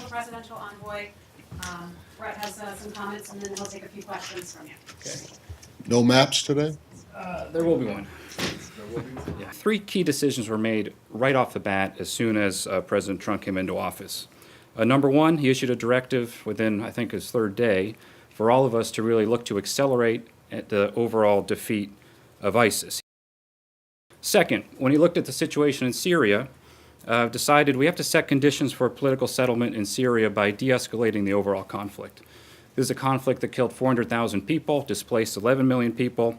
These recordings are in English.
Special Presidential Envoy. Brett has some comments, and then he'll take a few questions from you. Okay. No maps today? There will be one. Yeah. 3 key decisions were made right off the bat as soon as President Trump came into office. Number 1, he issued a directive within, I think, his 3rd day for all of us to really look to accelerate at the overall defeat of ISIS. Second, when he looked at the situation in Syria, decided we have to set conditions for a political settlement in Syria by de-escalating the overall conflict. This is a conflict that killed 400,000 people, displaced 11 million people,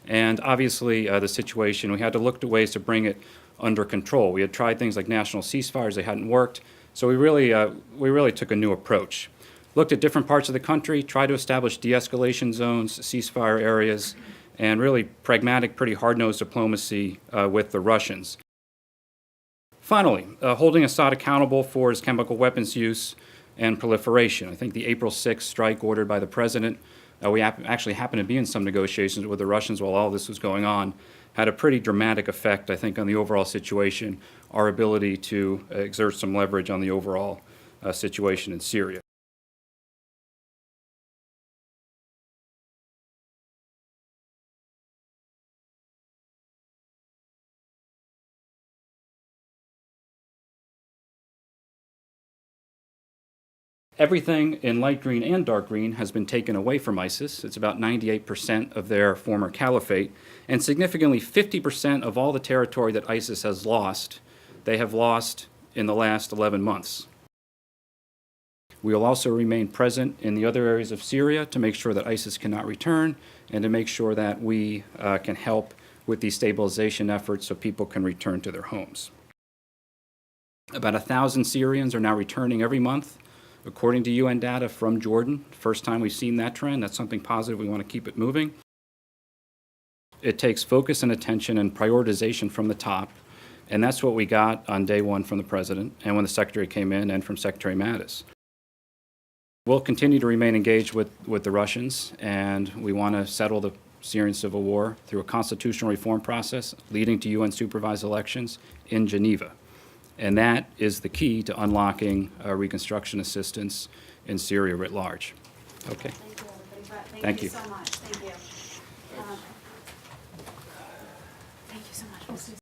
and obviously the situation, we had to look to ways to bring it under control. We had tried things like national ceasefires, they hadn't worked, so we really took a new approach. Looked at different parts of the country, tried to establish de-escalation zones, ceasefire areas, and really pragmatic, pretty hard-nosed diplomacy with the Russians. Finally, holding Assad accountable for his chemical weapons use and proliferation. I think the April 6th strike ordered by the president, we actually happened to be in some negotiations with the Russians while all this was going on, had a pretty dramatic effect, I think, on the overall situation, our ability to exert some leverage on the overall situation in Syria. Everything in light green and dark green has been taken away from ISIS. It's about 98% of their former caliphate, and significantly 50% of all the territory that ISIS has lost, they have lost in the last 11 months. We will also remain present in the other areas of Syria to make sure that ISIS cannot return and to make sure that we can help with these stabilization efforts so people can return to their homes. About 1,000 Syrians are now returning every month. According to UN data from Jordan, first time we've seen that trend. That's something positive. We want to keep it moving. It takes focus and attention and prioritization from the top, and that's what we got on day 1 from the president and when the secretary came in and from Secretary Mattis. We'll continue to remain engaged with the Russians, and we want to settle the Syrian civil war through a constitutional reform process leading to UN-supervised elections in Geneva. And that is the key to unlocking reconstruction assistance in Syria writ large. Okay. Thank you, everybody. Brett, Thank you. so much. Thank you. Thank you so much.